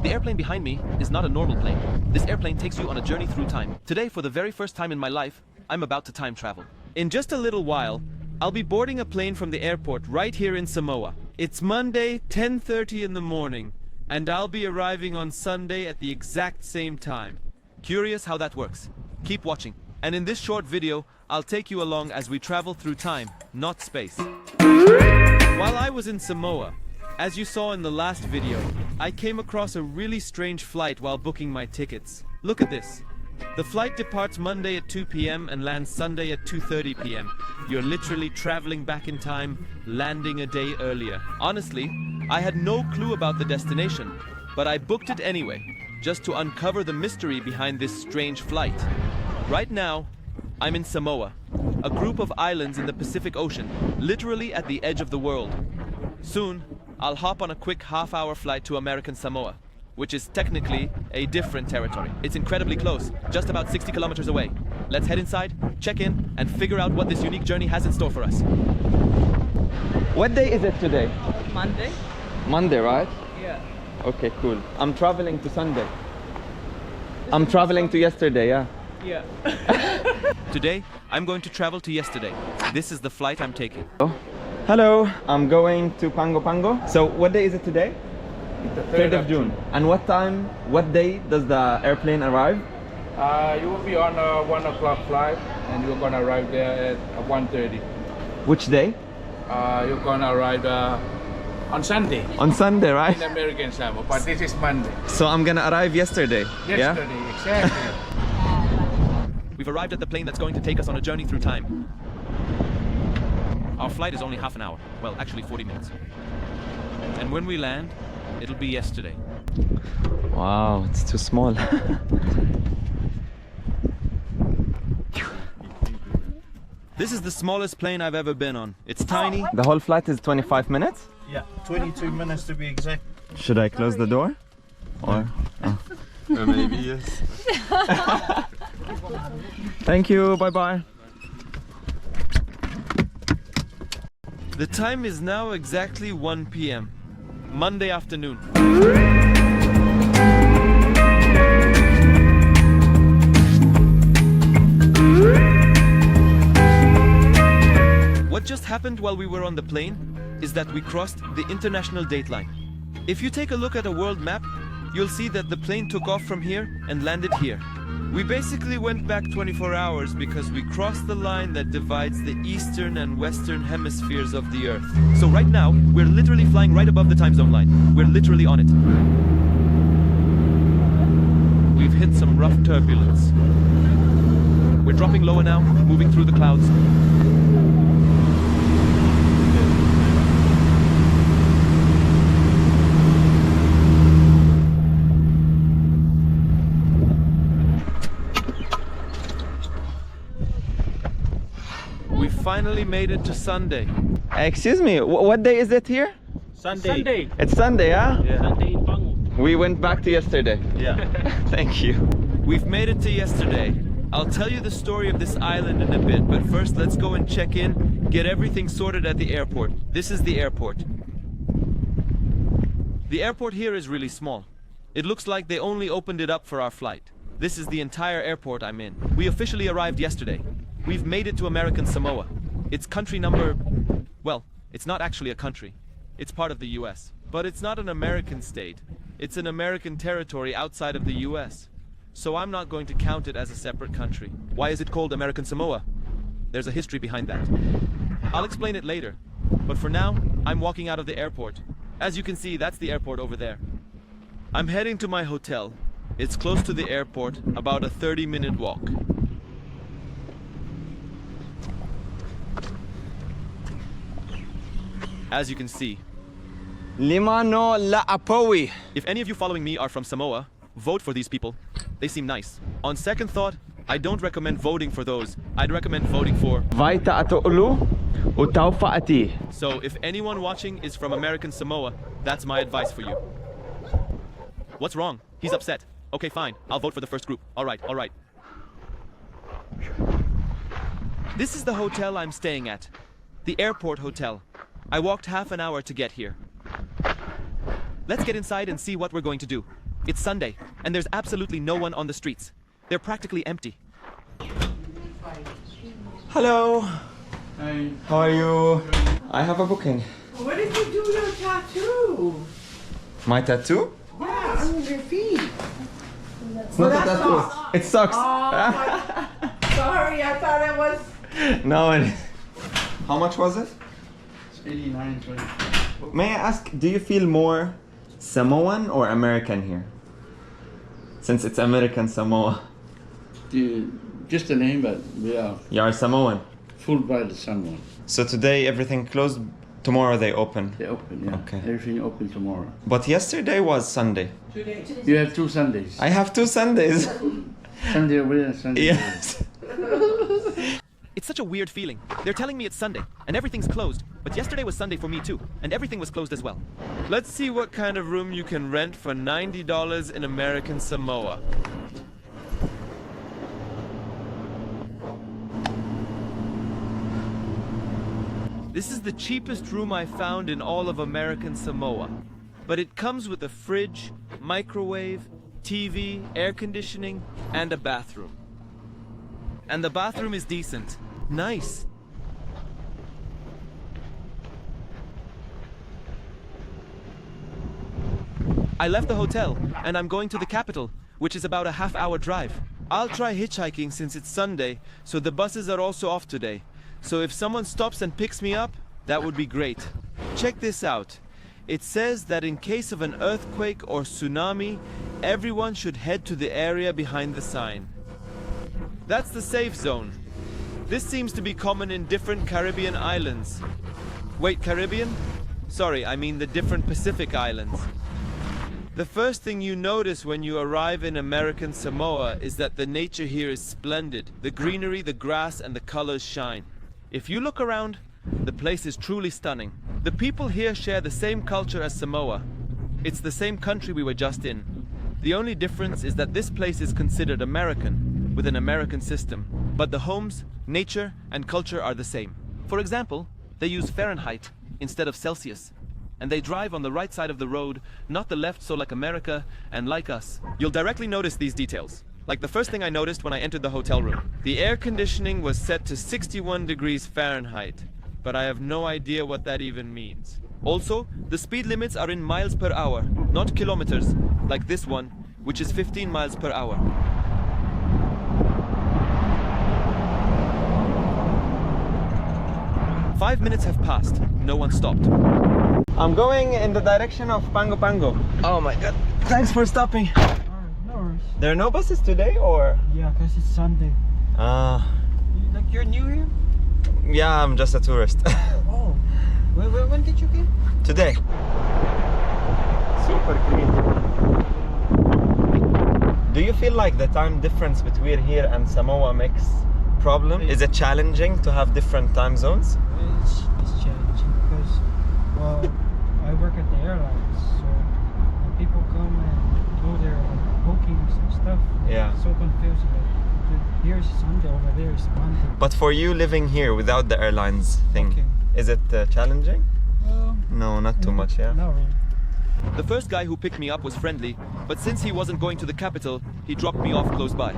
The airplane behind me is not a normal plane. This airplane takes you on a journey through time. Today, for the very first time in my life, I'm about to time travel. In just a little while, I'll be boarding a plane from the airport right here in Samoa. It's Monday, 10:30 in the morning, and I'll be arriving on Sunday at the exact same time. Curious how that works? Keep watching. And in this short video, I'll take you along as we travel through time, not space. While I was in Samoa, as you saw in the last video, I came across a really strange flight while booking my tickets. Look at this. The flight departs Monday at 2 p.m. and lands Sunday at 2:30 p.m. You're literally traveling back in time, landing a day earlier. Honestly, I had no clue about the destination, but I booked it anyway, just to uncover the mystery behind this strange flight. Right now, I'm in Samoa, a group of islands in the Pacific Ocean, literally at the edge of the world. Soon, I'll hop on a quick half-hour flight to American Samoa, which is technically a different territory. It's incredibly close, just about 60 kilometers away. Let's head inside, check in, and figure out what this unique journey has in store for us. What day is it today? Monday. Monday, right? Yeah. Okay, cool. I'm traveling to Sunday. I'm traveling to yesterday, yeah. Yeah. Today, I'm going to travel to yesterday. This is the flight I'm taking. Oh. Hello, I'm going to Pango Pango. So what day is it today? The 3rd of June. And what time, what day does the airplane arrive? You will be on a 1 o'clock flight and you're gonna arrive there at 1:30. Which day? You're gonna arrive on Sunday. On Sunday, right? In American Samoa, but this is Monday. So I'm gonna arrive yesterday. Yesterday, Yeah? exactly. We've arrived at the plane that's going to take us on a journey through time. Our flight is only half an hour. Well, actually 40 minutes. And when we land, it'll be yesterday. Wow, it's too small. This is the smallest plane I've ever been on. It's tiny. The whole flight is 25 minutes? Yeah, 22 minutes to be exact. Should I close the door? Or? Oh. Maybe yes. Thank you, bye-bye. The time is now exactly 1 p.m. Monday afternoon. What just happened while we were on the plane is that we crossed the international date line. If you take a look at a world map, you'll see that the plane took off from here and landed here. We basically went back 24 hours because we crossed the line that divides the eastern and western hemispheres of the Earth. So right now, we're literally flying right above the time zone line. We're literally on it. We've hit some rough turbulence. We're dropping lower now, moving through the clouds. Finally made it to Sunday. Excuse me, what day is it here? Sunday. It's Sunday, huh? Yeah. Sunday in Pango. We went back to yesterday. Yeah. Thank you. We've made it to yesterday. I'll tell you the story of this island in a bit, but first let's go and check in, get everything sorted at the airport. This is the airport. The airport here is really small. It looks like they only opened it up for our flight. This is the entire airport I'm in. We officially arrived yesterday. We've made it to American Samoa. It's country number... well, it's not actually a country. It's part of the US. But it's not an American state. It's an American territory outside of the US. So I'm not going to count it as a separate country. Why is it called American Samoa? There's a history behind that. I'll explain it later. But for now, I'm walking out of the airport. As you can see, that's the airport over there. I'm heading to my hotel. It's close to the airport, about a 30-minute walk. As you can see, Limano la Apowi. if any of you following me are from Samoa, vote for these people. They seem nice. On second thought, I don't recommend voting for those. I'd recommend voting for... Vaita ato'ulu utaufa ati. So if anyone watching is from American Samoa, that's my advice for you. What's wrong? He's upset. Okay, fine. I'll vote for the first group. All right, all right. This is the hotel I'm staying at. The airport hotel. I walked half an hour to get here. Let's get inside and see what we're going to do. It's Sunday, and there's absolutely no one on the streets. They're practically empty. Hello. Hey. How are you? I have a booking. Where did you do your tattoo? My tattoo? Yeah, on your feet. It's not a that's tattoo. socks. It's socks. Sorry, I thought it was. No, it is. How much was it? It's 89.20. May I ask, do you feel more Samoan or American here? Since it's American Samoa. Just the name, but we are You are Samoan. full by the someone. So today everything closed, tomorrow they open. They open, yeah. Okay. Everything open tomorrow. But yesterday was Sunday. You have 2 Sundays. I have 2 Sundays. Sunday over there and Sunday over there. Yes. It's such a weird feeling. They're telling me it's Sunday, and everything's closed. But yesterday was Sunday for me too, and everything was closed as well. Let's see what kind of room you can rent for $90 in American Samoa. This is the cheapest room I found in all of American Samoa. But it comes with a fridge, microwave, TV, air conditioning, and a bathroom. And the bathroom is decent. Nice. I left the hotel, and I'm going to the capital, which is about a half-hour drive. I'll try hitchhiking since it's Sunday, so the buses are also off today. So if someone stops and picks me up, that would be great. Check this out. It says that in case of an earthquake or tsunami, everyone should head to the area behind the sign. That's the safe zone. This seems to be common in different Caribbean islands. Wait, Caribbean? Sorry, I mean the different Pacific islands. The first thing you notice when you arrive in American Samoa is that the nature here is splendid. The greenery, the grass, and the colors shine. If you look around, the place is truly stunning. The people here share the same culture as Samoa. It's the same country we were just in. The only difference is that this place is considered American, with an American system. But the homes, nature, and culture are the same. For example, they use Fahrenheit instead of Celsius. And they drive on the right side of the road, not the left, so like America, and like us. You'll directly notice these details. Like the first thing I noticed when I entered the hotel room. The air conditioning was set to 61 degrees Fahrenheit, but I have no idea what that even means. Also, the speed limits are in miles per hour, not kilometers, like this one, which is 15 miles per hour. Five minutes have passed. No one stopped. I'm going in the direction of Pango Pango. Oh my god. Thanks for stopping. No worries. There are no buses today or? Yeah, because it's Sunday. Like you're new here? Yeah, I'm just a tourist. Oh. When did you get? Today. Super clean. Do you feel like the time difference between here and Samoa makes problem? Is it challenging to have different time zones? It's challenging because, well, I work at the airlines, so when people come and do their bookings and stuff, Yeah. it's so confusing. Like, here's Sunday, over there is Monday. But for you living here without the airlines thing, Okay. is it challenging? No, not too much, yeah? Not really. The first guy who picked me up was friendly, but since he wasn't going to the capital, he dropped me off close by.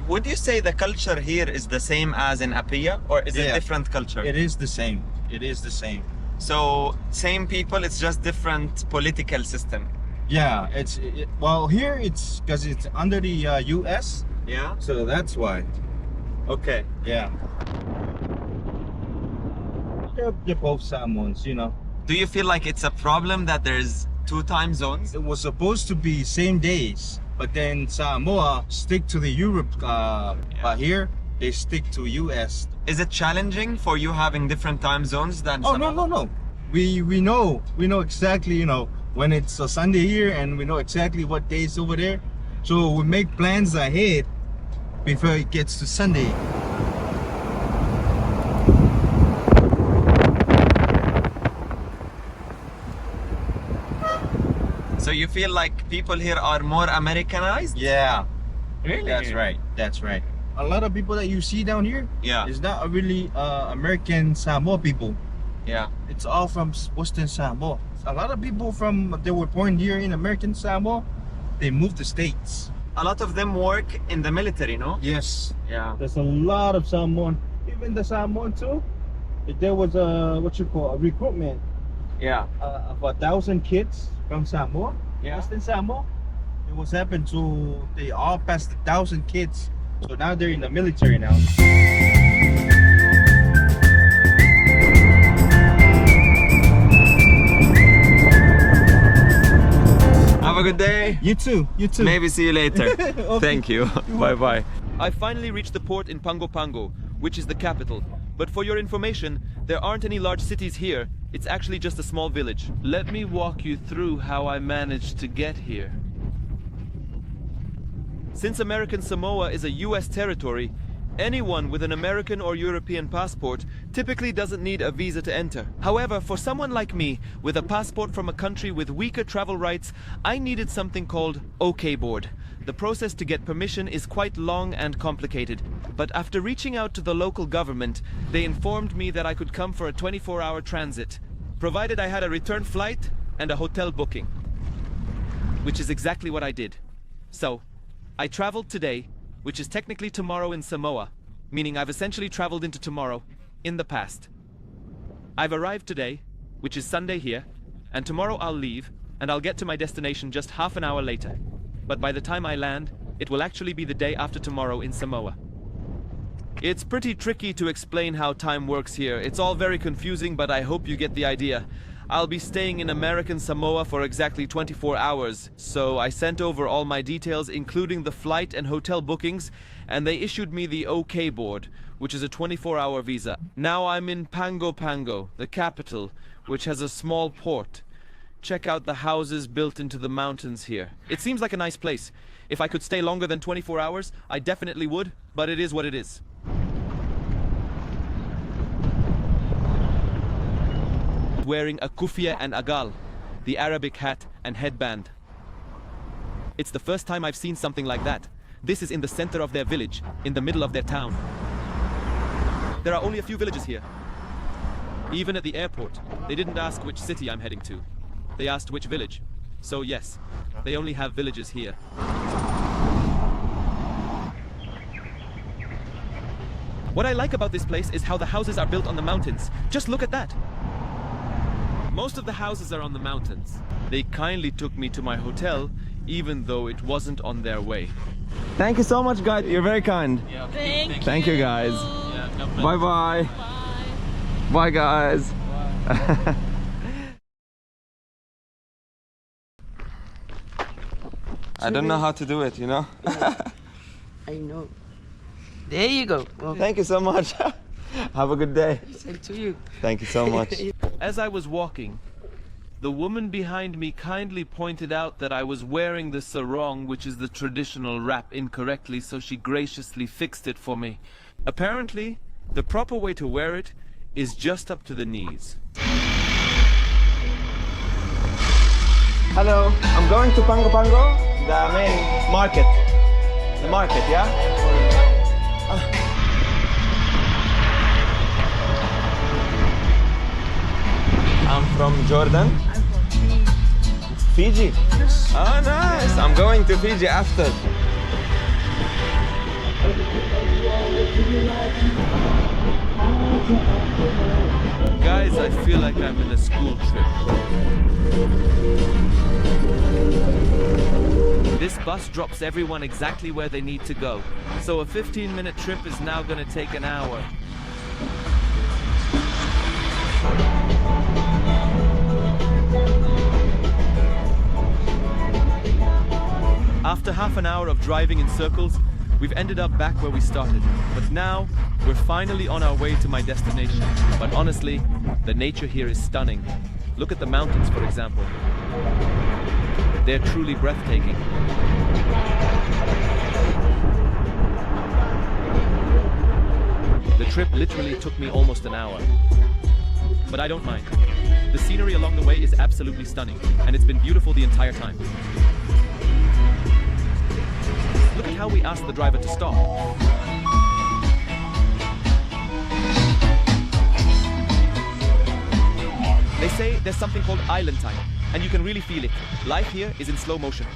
Would you say the culture here is the same as in Apia, or is it Yeah. different culture? It is the same. It is the same. So, same people, it's just different political system. Yeah, well, here it's because it's under the US, Yeah? so that's why. Okay. Yeah. They're both Samoans, you know. Do you feel like it's a problem that there's 2 time zones? It was supposed to be same days, but then Samoa stick to the Europe. Here they stick to US. Is it challenging for you having different time zones than Oh Samoa? no. We know exactly, you know, when it's a Sunday here, and we know exactly what days over there. So we make plans ahead before it gets to Sunday. So you feel like people here are more Americanized? Yeah. Really? That's right. That's right. A lot of people that you see down here Yeah. is not really American Samoa people. Yeah. It's all from Western Samoa. A lot of people they were born here in American Samoa, they moved to States. A lot of them work in the military, no? Yes. Yeah. There's a lot of Samoan, even the Samoan too. There was a recruitment Yeah. of 1,000 kids from Samoa, Yeah. Western Samoa. It was happened to, they all passed 1,000 kids. So now they're in the military now. Have a good day. You too, you too. Maybe see you later. Okay. Thank you. Bye bye. I finally reached the port in Pango Pango, which is the capital. But for your information, there aren't any large cities here. It's actually just a small village. Let me walk you through how I managed to get here. Since American Samoa is a US territory, anyone with an American or European passport typically doesn't need a visa to enter. However, for someone like me, with a passport from a country with weaker travel rights, I needed something called OK Board. The process to get permission is quite long and complicated, but after reaching out to the local government, they informed me that I could come for a 24-hour transit, provided I had a return flight and a hotel booking. Which is exactly what I did. So, I traveled today, which is technically tomorrow in Samoa, meaning I've essentially traveled into tomorrow, in the past. I've arrived today, which is Sunday here, and tomorrow I'll leave, and I'll get to my destination just half an hour later. But by the time I land, it will actually be the day after tomorrow in Samoa. It's pretty tricky to explain how time works here. It's all very confusing, but I hope you get the idea. I'll be staying in American Samoa for exactly 24 hours, so I sent over all my details, including the flight and hotel bookings, and they issued me the OK Board, which is a 24-hour visa. Now I'm in Pango Pango, the capital, which has a small port. Check out the houses built into the mountains here. It seems like a nice place. If I could stay longer than 24 hours, I definitely would, but it is what it is. Wearing a kufiya and agal, the Arabic hat and headband. It's the first time I've seen something like that. This is in the center of their village, in the middle of their town. There are only a few villages here. Even at the airport, they didn't ask which city I'm heading to. They asked which village. So yes, they only have villages here. What I like about this place is how the houses are built on the mountains. Just look at that. Most of the houses are on the mountains. They kindly took me to my hotel, even though it wasn't on their way. Thank you so much, guys. You're very kind. Thank you, guys. Bye bye. Bye, guys. I don't know how to do it, you know? I know. There you go. Well, Thank you so much. Have a good day. same to you. Thank you so much. As I was walking, the woman behind me kindly pointed out that I was wearing the sarong, which is the traditional wrap, incorrectly, so she graciously fixed it for me. Apparently, the proper way to wear it is just up to the knees. Hello, I'm going to Pango Pango, the main market. The market, yeah? I'm from Jordan. I'm from Fiji? Oh, nice. I'm going to Fiji after. Guys, I feel like I'm in a school trip. This bus drops everyone exactly where they need to go. So a 15-minute trip is now gonna take an hour. After half an hour of driving in circles, we've ended up back where we started. But now, we're finally on our way to my destination. But honestly, the nature here is stunning. Look at the mountains, for example. They're truly breathtaking. The trip literally took me almost an hour. But I don't mind. The scenery along the way is absolutely stunning, and it's been beautiful the entire time. Look at how we asked the driver to stop. They say there's something called island time, and you can really feel it. Life here is in slow motion.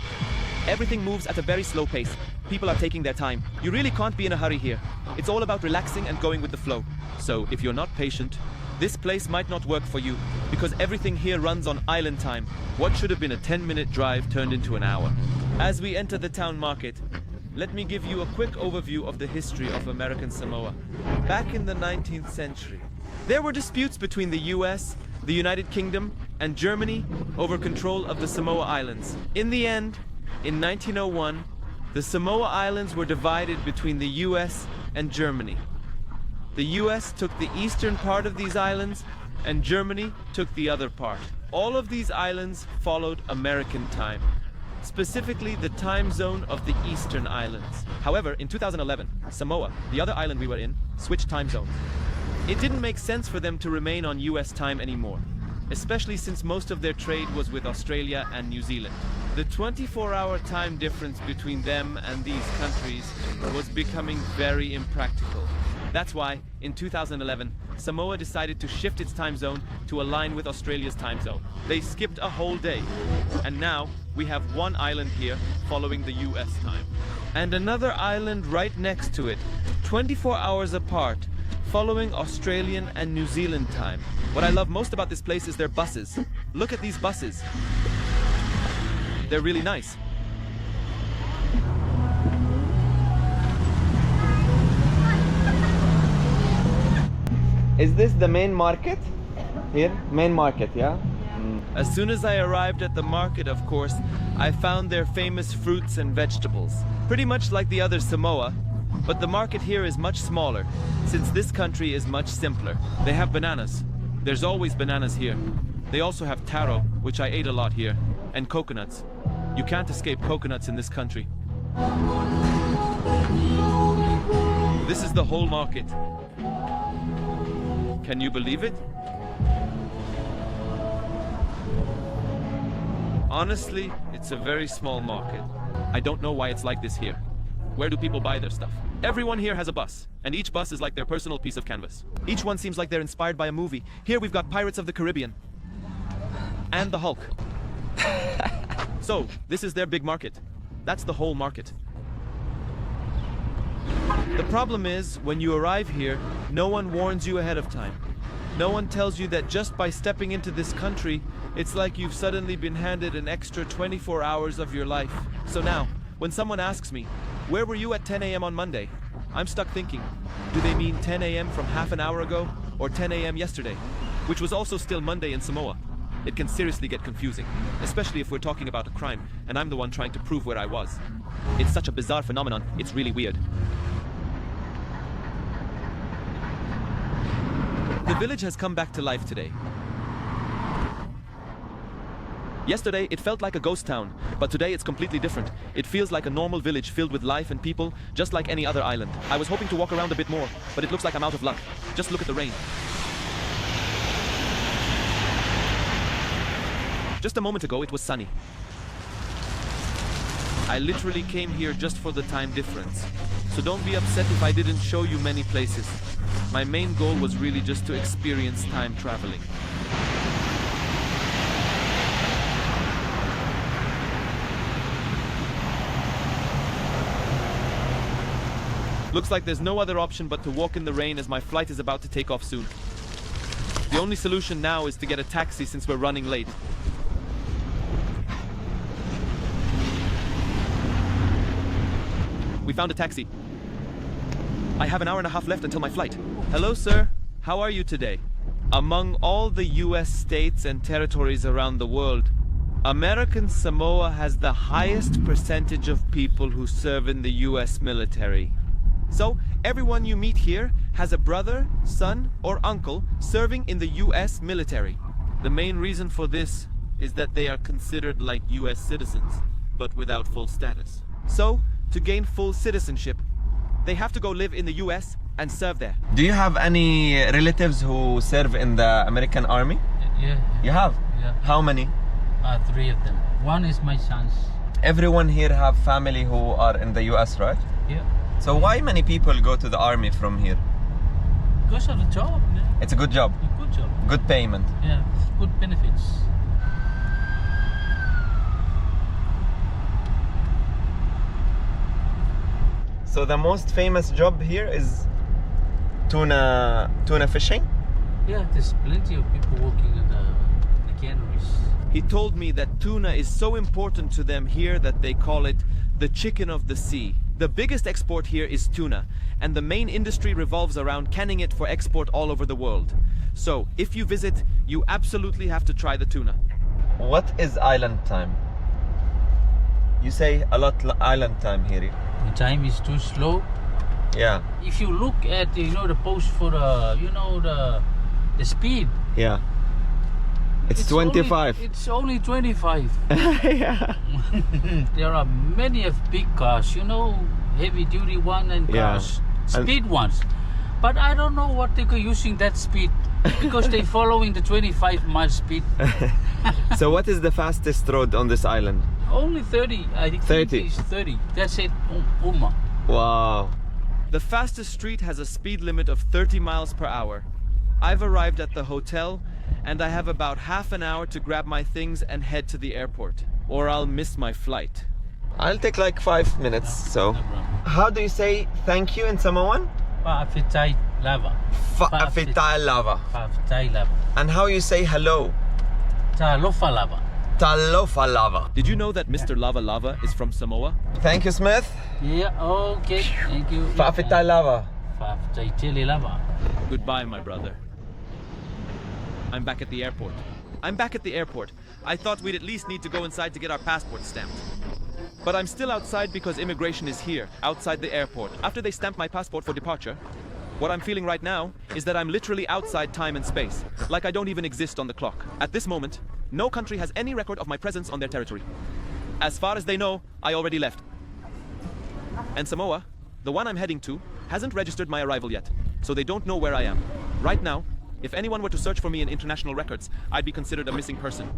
Everything moves at a very slow pace. People are taking their time. You really can't be in a hurry here. It's all about relaxing and going with the flow. So if you're not patient, this place might not work for you, because everything here runs on island time. What should have been a 10-minute drive turned into an hour. As we enter the town market, let me give you a quick overview of the history of American Samoa. Back in the 19th century, there were disputes between the US, the United Kingdom, and Germany over control of the Samoa Islands. In the end, in 1901, the Samoa Islands were divided between the US and Germany. The US took the eastern part of these islands, and Germany took the other part. All of these islands followed American time, specifically the time zone of the eastern islands. However, in 2011, Samoa, the other island we were in, switched time zones. It didn't make sense for them to remain on US time anymore, especially since most of their trade was with Australia and New Zealand. The 24-hour time difference between them and these countries was becoming very impractical. That's why, in 2011, Samoa decided to shift its time zone to align with Australia's time zone. They skipped a whole day, and now we have one island here following the US time, and another island right next to it, 24 hours apart, following Australian and New Zealand time. What I love most about this place is their buses. Look at these buses. They're really nice. Is this the main market? Here? Main market, yeah? As soon as I arrived at the market, of course, I found their famous fruits and vegetables. Pretty much like the other Samoa, but the market here is much smaller, since this country is much simpler. They have bananas. There's always bananas here. They also have taro, which I ate a lot here, and coconuts. You can't escape coconuts in this country. This is the whole market. Can you believe it? Honestly, it's a very small market. I don't know why it's like this here. Where do people buy their stuff? Everyone here has a bus, and each bus is like their personal piece of canvas. Each one seems like they're inspired by a movie. Here we've got Pirates of the Caribbean. And the Hulk. So, this is their big market. That's the whole market. The problem is, when you arrive here, no one warns you ahead of time. No one tells you that just by stepping into this country, it's like you've suddenly been handed an extra 24 hours of your life. So now, when someone asks me, where were you at 10 a.m. on Monday? I'm stuck thinking, do they mean 10 a.m. from half an hour ago, or 10 a.m. yesterday? Which was also still Monday in Samoa. It can seriously get confusing, especially if we're talking about a crime, and I'm the one trying to prove where I was. It's such a bizarre phenomenon, it's really weird. The village has come back to life today. Yesterday, it felt like a ghost town, but today it's completely different. It feels like a normal village filled with life and people, just like any other island. I was hoping to walk around a bit more, but it looks like I'm out of luck. Just look at the rain. Just a moment ago, it was sunny. I literally came here just for the time difference. So don't be upset if I didn't show you many places. My main goal was really just to experience time traveling. Looks like there's no other option but to walk in the rain as my flight is about to take off soon. The only solution now is to get a taxi since we're running late. We found a taxi. I have an hour and a half left until my flight. Hello, sir. How are you today? Among all the US states and territories around the world, American Samoa has the highest percentage of people who serve in the US military. So, everyone you meet here has a brother, son, or uncle serving in the US military. The main reason for this is that they are considered like US citizens, but without full status. So, to gain full citizenship, they have to go live in the US and serve there. Do you have any relatives who serve in the American army? Yeah. You have? Yeah. How many? 3 of them. One is my son's. Everyone here have family who are in the US, right? Yeah. So why many people go to the army from here? Because of the job. Yeah. It's a good job. A good good job. Good payment. Yeah, good benefits. So the most famous job here is tuna fishing? Yeah, there's plenty of people working in the canneries. He told me that tuna is so important to them here that they call it the chicken of the sea. The biggest export here is tuna, and the main industry revolves around canning it for export all over the world. So, if you visit, you absolutely have to try the tuna. What is island time? You say a lot island time here. The time is too slow. Yeah, If you look at the post for the speed, yeah. It's 25. It's only 25. Yeah. There are many of big cars, heavy duty one and Yeah. cars, speed ones. But I don't know what they're using that speed because they're following the 25 mile speed. So what is the fastest road on this island? Only 30. I think 30. it's 30. That's it. Uma. Wow. The fastest street has a speed limit of 30 miles per hour. I've arrived at the hotel, and I have about half an hour to grab my things and head to the airport, or I'll miss my flight. I'll take like 5 minutes, so. No problem. How do you say thank you in Samoan? Fa'afetai lava. Fa'afetai lava. Fa'afetai lava. And how you say hello? Talofa lava. Talofa lava. Did you know that Mr. Lava Lava is from Samoa? Thank you, Smith. Yeah, okay. Thank you. Fa'afetai lava. Fa'afetai tele lava. Goodbye, my brother. I'm back at the airport. I thought we'd at least need to go inside to get our passports stamped. But I'm still outside because immigration is here, outside the airport. After they stamp my passport for departure, what I'm feeling right now is that I'm literally outside time and space, like I don't even exist on the clock. At this moment, no country has any record of my presence on their territory. As far as they know, I already left. And Samoa, the one I'm heading to, hasn't registered my arrival yet, so they don't know where I am. Right now, if anyone were to search for me in international records, I'd be considered a missing person.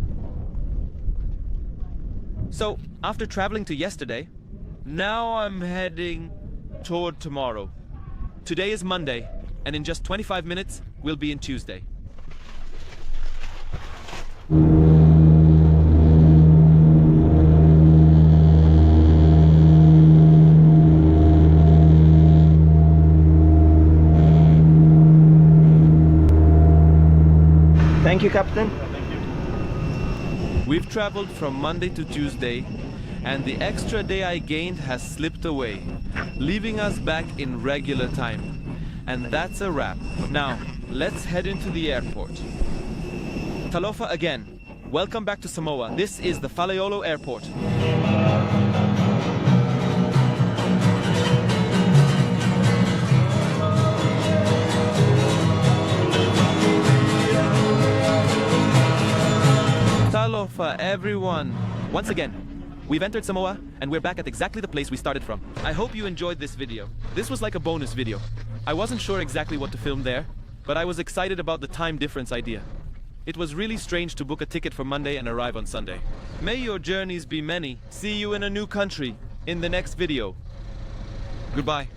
So, after traveling to yesterday, now I'm heading toward tomorrow. Today is Monday, and in just 25 minutes, we'll be in Tuesday. Thank you, Captain. We've traveled from Monday to Tuesday, and the extra day I gained has slipped away, leaving us back in regular time. And that's a wrap. Now, let's head into the airport. Talofa again. Welcome back to Samoa. This is the Faleolo Airport. Talofa, everyone. Once again, we've entered Samoa, and we're back at exactly the place we started from. I hope you enjoyed this video. This was like a bonus video. I wasn't sure exactly what to film there, but I was excited about the time difference idea. It was really strange to book a ticket for Monday and arrive on Sunday. May your journeys be many. See you in a new country in the next video. Goodbye.